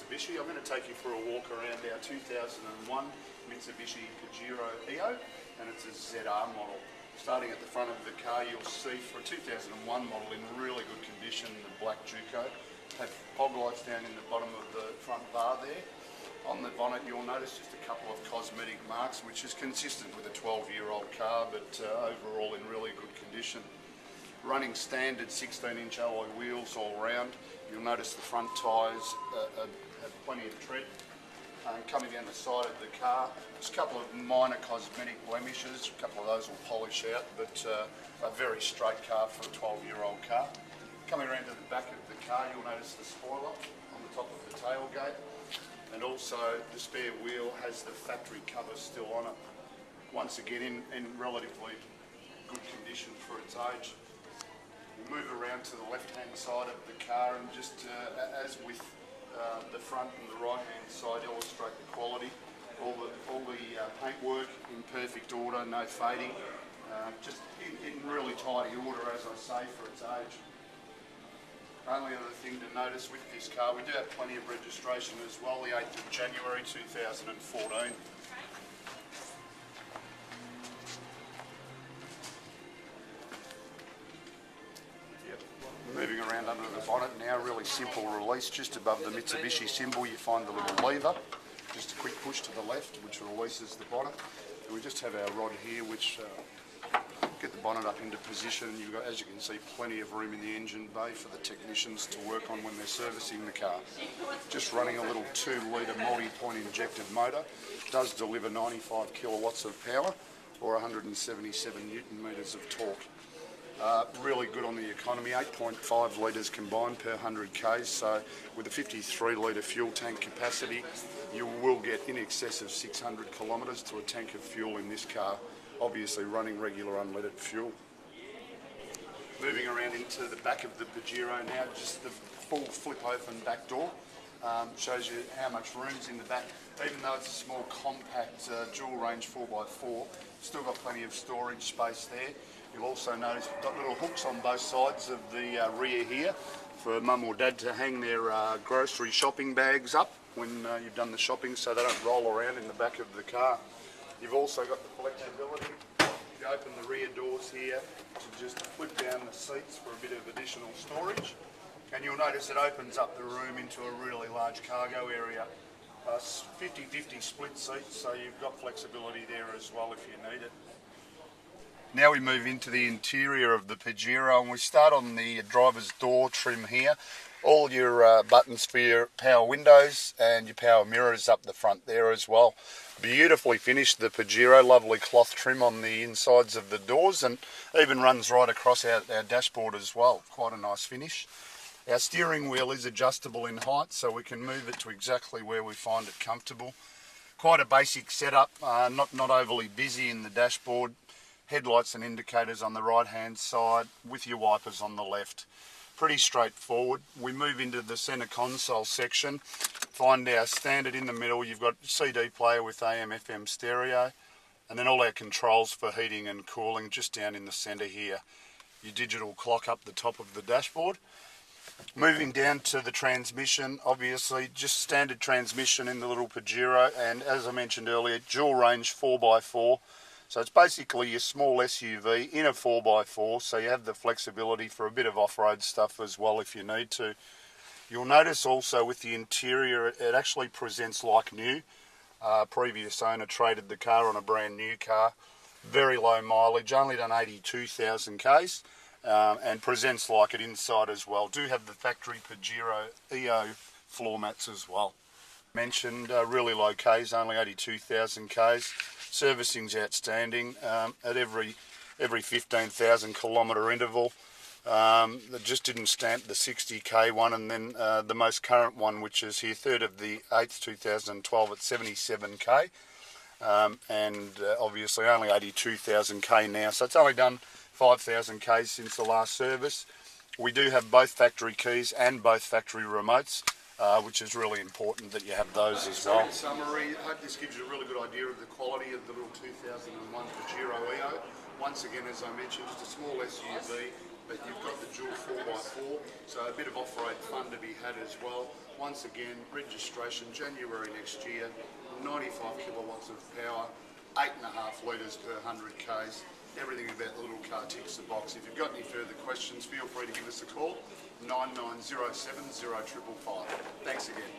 Mitsubishi. I'm going to take you for a walk around our 2001 Mitsubishi Pajero EO, and it's a ZR model. Starting at the front of the car, you'll see for a 2001 model in really good condition, the black Juco. Have fog lights down in the bottom of the front bar there. On the bonnet you'll notice just a couple of cosmetic marks, which is consistent with a 12-year-old car, but overall in really good condition. Running standard 16-inch alloy wheels all round. You'll notice the front tyres have plenty of tread. Coming down the side of the car, just a couple of minor cosmetic blemishes, a couple of those will polish out, but a very straight car for a 12-year-old car. Coming around to the back of the car, you'll notice the spoiler on the top of the tailgate, and also the spare wheel has the factory cover still on it. Once again in relatively good condition for its age. We'll move around to the left-hand side of the car, and just as with the front and the right-hand side, illustrate the quality. All the paintwork in perfect order, no fading, just in really tidy order, as I say, for its age. Only other thing to notice with this car, we do have plenty of registration as well, the 8th of January 2014. Moving around under the bonnet now, really simple release. Just above the Mitsubishi symbol you find the little lever. Just a quick push to the left which releases the bonnet. And we just have our rod here which get the bonnet up into position. You've got, as you can see, plenty of room in the engine bay for the technicians to work on when they're servicing the car. Just running a little 2-litre multi-point injected motor. It does deliver 95 kilowatts of power or 177 newton metres of torque. Really good on the economy, 8.5 litres combined per 100 k's, so with a 53 litre fuel tank capacity you will get in excess of 600 kilometres to a tank of fuel in this car, obviously running regular unleaded fuel. Moving around into the back of the Pajero now, just the full flip open back door. Shows you how much room's in the back. Even though it's a small compact dual range 4x4, still got plenty of storage space there. You'll also notice we've got little hooks on both sides of the rear here for mum or dad to hang their grocery shopping bags up when you've done the shopping, so they don't roll around in the back of the car. You've also got the flexibility. You open the rear doors here to just flip down the seats for a bit of additional storage. And you'll notice it opens up the room into a really large cargo area. 50-50 split seats, so you've got flexibility there as well if you need it. Now we move into the interior of the Pajero, and we start on the driver's door trim here. All your buttons for your power windows and your power mirrors up the front there as well. Beautifully finished, the Pajero, lovely cloth trim on the insides of the doors, and even runs right across our dashboard as well. Quite a nice finish. Our steering wheel is adjustable in height, so we can move it to exactly where we find it comfortable. Quite a basic setup, not overly busy in the dashboard. Headlights and indicators on the right hand side with your wipers on the left. Pretty straightforward. We move into the centre console section, find our standard in the middle. You've got CD player with AM FM stereo, and then all our controls for heating and cooling just down in the centre here. Your digital clock up the top of the dashboard. Moving down to the transmission, obviously just standard transmission in the little Pajero, and as I mentioned earlier, dual range 4x4. So it's basically your small SUV in a 4x4, so you have the flexibility for a bit of off-road stuff as well if you need to. You'll notice also with the interior, it actually presents like new. Previous owner traded the car on a brand new car. Very low mileage, only done 82,000 k's, and presents like it inside as well. Do have the factory Pajero EO floor mats as well. Mentioned really low k's, only 82,000 k's. Servicing's outstanding at every 15,000 kilometre interval. They just didn't stamp the 60k one, and then the most current one, which is here, 3rd of the 8th 2012 at 77k, and obviously only 82,000k now, so it's only done 5,000 k's since the last service. We do have both factory keys and both factory remotes, which is really important that you have those as well. In summary, I hope this gives you a really good idea of the quality of the little 2001 Pajero EO. Once again, as I mentioned, just a small SUV, but you've got the dual 4x4, so a bit of off-road fun to be had as well. Once again, registration January next year, 95 kilowatts of power, 8.5 litres per 100 k's. Everything about the little car ticks the box. If you've got any further questions, feel free to give us a call, 9907 0555. Thanks again.